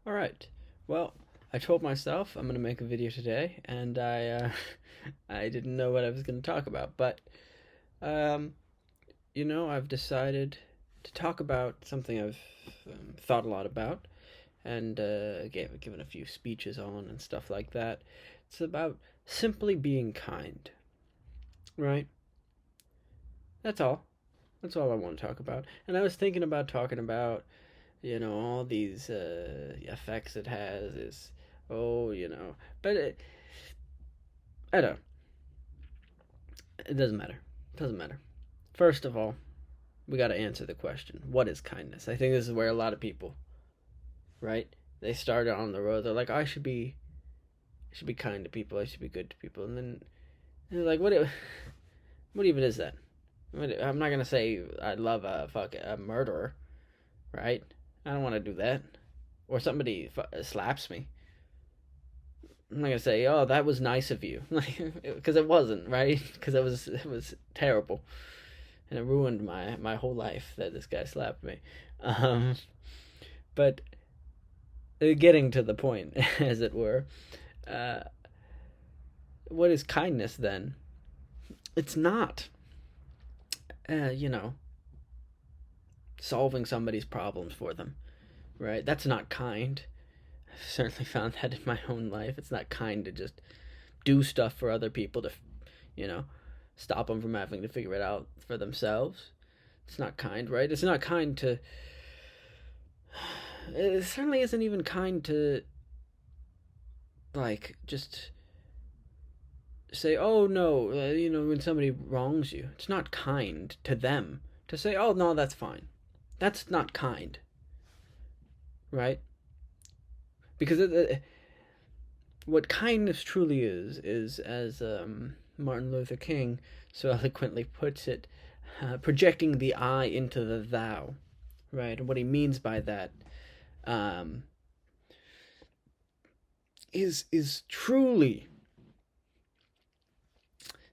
All right. Well, I told myself I'm gonna make a video today, and I didn't know what I was gonna talk about, but um, I've decided to talk about something I've thought a lot about, and given a few speeches on and stuff like that. It's about simply being kind, right? That's all. That's all I want to talk about. And I was thinking about talking about all these effects it has is, oh, but I don't. It doesn't matter. It doesn't matter. First of all, we got to answer the question: what is kindness? I think this is where a lot of people, right? They started on the road. They're like, I should be kind to people. I should be good to people, and then they're like, what even is that? I'm not gonna say I love a murderer, right? I don't want to do that. Or somebody slaps me. I'm not gonna say, "Oh, that was nice of you," like because it wasn't, right? Because it was terrible, and it ruined my whole life that this guy slapped me. Um, but getting to the point, as it were, uh, what is kindness then? It's not, uh, you know, solving somebody's problems for them, right? That's not kind. I've certainly found that in my own life. It's not kind to just do stuff for other people to, you know, stop them from having to figure it out for themselves. It's not kind, right? It's not kind to. It certainly isn't even kind to, like, just say, oh no, when somebody wrongs you. It's not kind to them to say, oh no, that's fine. That's not kind, right? Because what kindness truly is as Martin Luther King so eloquently puts it, projecting the I into the thou, right? And what he means by that um, is truly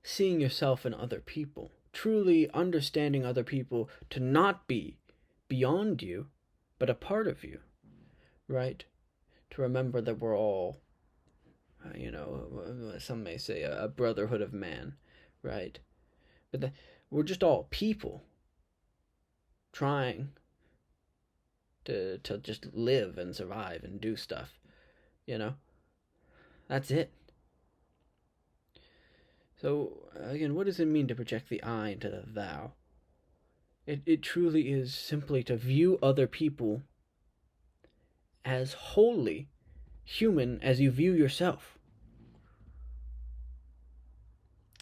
seeing yourself in other people, truly understanding other people to not be beyond you, but a part of you, right? To remember that we're all, some may say a brotherhood of man, right? But we're just all people trying to just live and survive and do stuff, you know? That's it. So, again, what does it mean to project the I into the thou? It truly is simply to view other people as wholly human as you view yourself,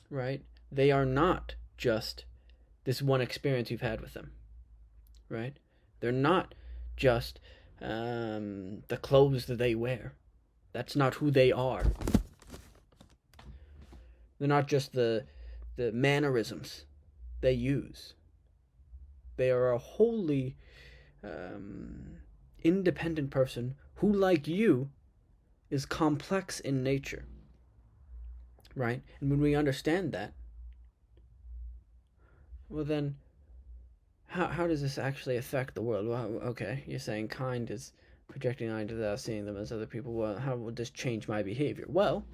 right? They are not just this one experience you've had with them, right? They're not just the clothes that they wear. That's not who they are. They're not just the mannerisms they use. They are a wholly independent person who, like you, is complex in nature, right? And when we understand that, well, then how does this actually affect the world? Well, okay, you're saying kind is projecting onto without seeing them as other people. Well, how would this change my behavior? Well,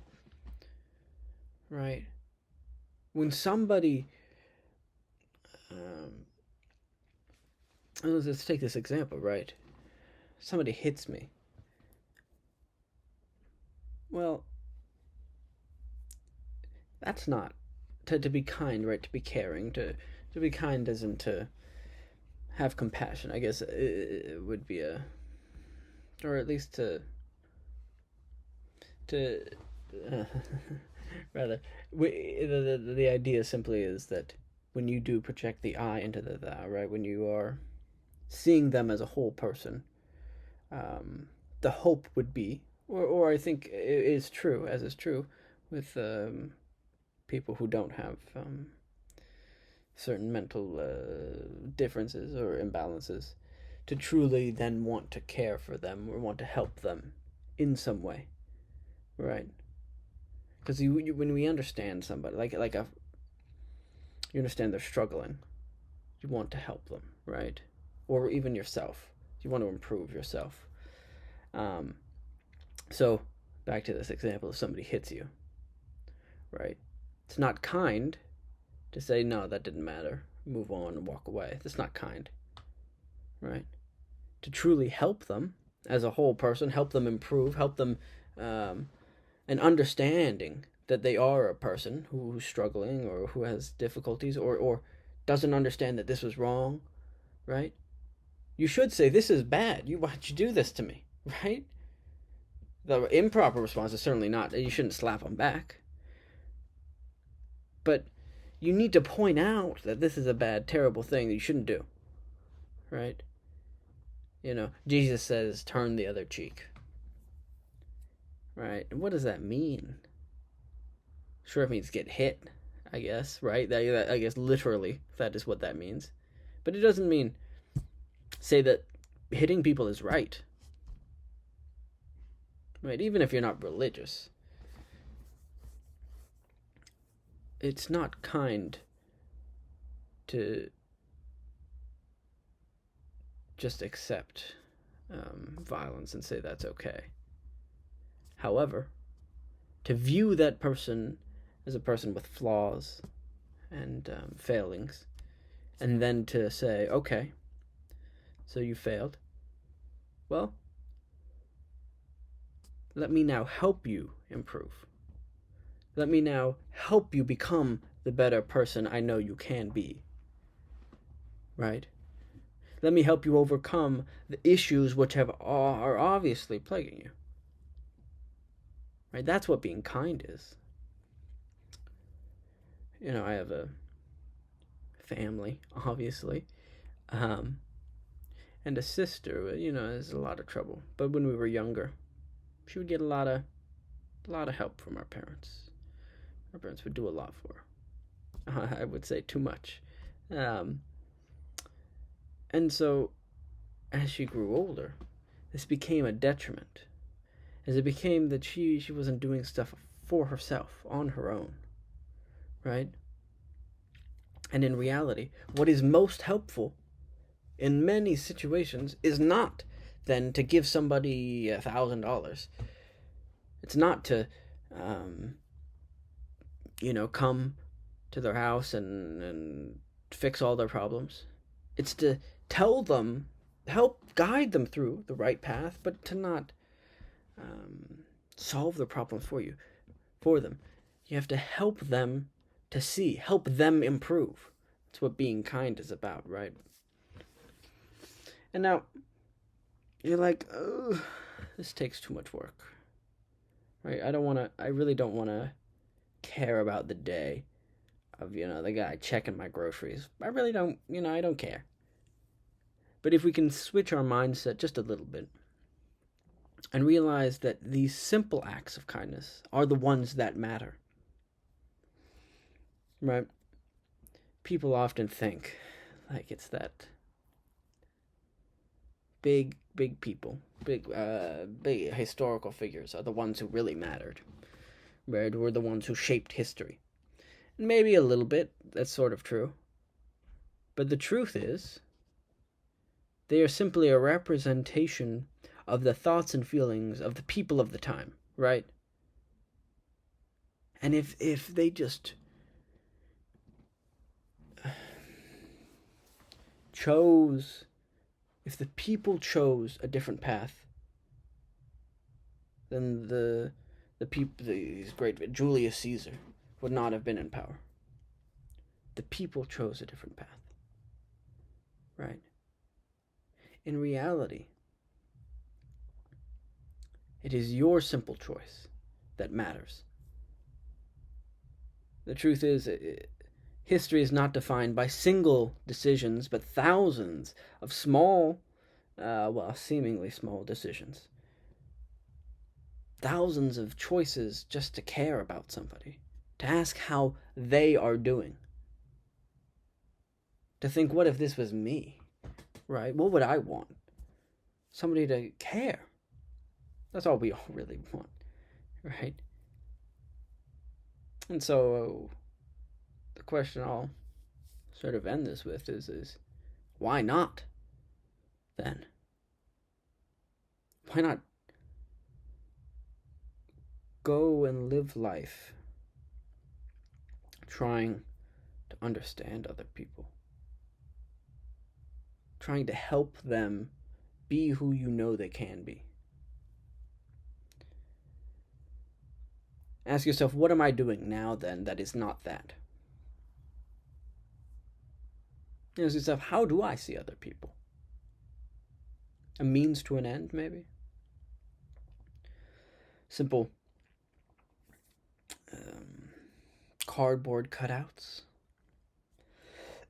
right, when somebody, um, let's take this example, right? Somebody hits me. Well, that's not to be kind, right? To be caring, to be kind isn't to have compassion. I guess it would be a, or at least to uh, rather, the idea simply is that when you do project the I into the thou, right? When you are seeing them as a whole person, the hope would be, or I think it is true, as is true with people who don't have certain mental differences or imbalances, to truly then want to care for them or want to help them in some way, right? Because when we understand somebody, you understand they're struggling, you want to help them, right? Or even yourself, you want to improve yourself, Um, so, back to this example: if somebody hits you, right? It's not kind to say, no, that didn't matter, move on and walk away. That's not kind, right? To truly help them as a whole person, help them improve, help them, an understanding that they are a person who's struggling or who has difficulties or doesn't understand that this was wrong, right? You should say, this is bad. Why'd you do this to me, right? The improper response is certainly not, you shouldn't slap them back. But you need to point out that this is a bad, terrible thing that you shouldn't do, right? Jesus says, turn the other cheek, right? And what does that mean? Sure, it means get hit, I guess, right? I guess literally that is what that means. But it doesn't mean say that hitting people is right, right? Even if you're not religious, it's not kind to just accept violence and say that's okay. However, to view that person as a person with flaws and failings, and then to say, okay, so you failed. Well, let me now help you improve. Let me now help you become the better person I know you can be. Right? Let me help you overcome the issues which are obviously plaguing you. Right? That's what being kind is. I have a family, obviously, and a sister. Is a lot of trouble. But when we were younger, she would get a lot of help from our parents. Our parents would do a lot for her. I would say too much. And so, as she grew older, this became a detriment. As it became that she wasn't doing stuff for herself, on her own. Right? And in reality, what is most helpful in many situations is not then to give somebody $1,000. It's not to, come to their house and fix all their problems. It's to tell them, help guide them through the right path, but to not solve the problem for them. You have to help them to see, help them improve. That's what being kind is about, right? And now, you're like, oh, this takes too much work, right? I really don't want to care about the day of, the guy checking my groceries. I really don't, I don't care. But if we can switch our mindset just a little bit and realize that these simple acts of kindness are the ones that matter, right? People often think like it's that big people, big historical figures are the ones who really mattered, right? Were the ones who shaped history. And maybe a little bit, that's sort of true. But the truth is, they are simply a representation of the thoughts and feelings of the people of the time, right? And if they just if the people chose a different path, then the people, these great Julius Caesar would not have been in power. The people chose a different path, right? In reality, it is your simple choice that matters. The truth is, history is not defined by single decisions, but thousands of small, seemingly small decisions. Thousands of choices just to care about somebody, to ask how they are doing. To think, what if this was me, right? What would I want? Somebody to care. That's all we all really want, right? And so the question I'll sort of end this with is why not then? Why not go and live life trying to understand other people, trying to help them be who you know they can be. Ask yourself, what am I doing now then that is not that? Ask yourself, how do I see other people? A means to an end, maybe? Simple cardboard cutouts.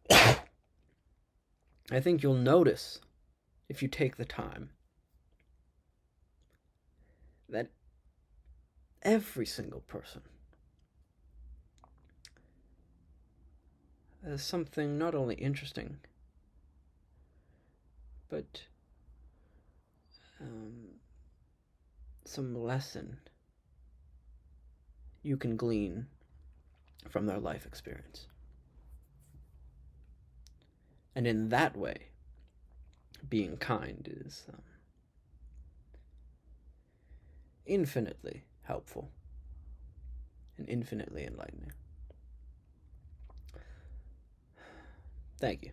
I think you'll notice, if you take the time, that every single person has something not only interesting, but some lesson you can glean from their life experience. And in that way, being kind is infinitely helpful and infinitely enlightening. Thank you.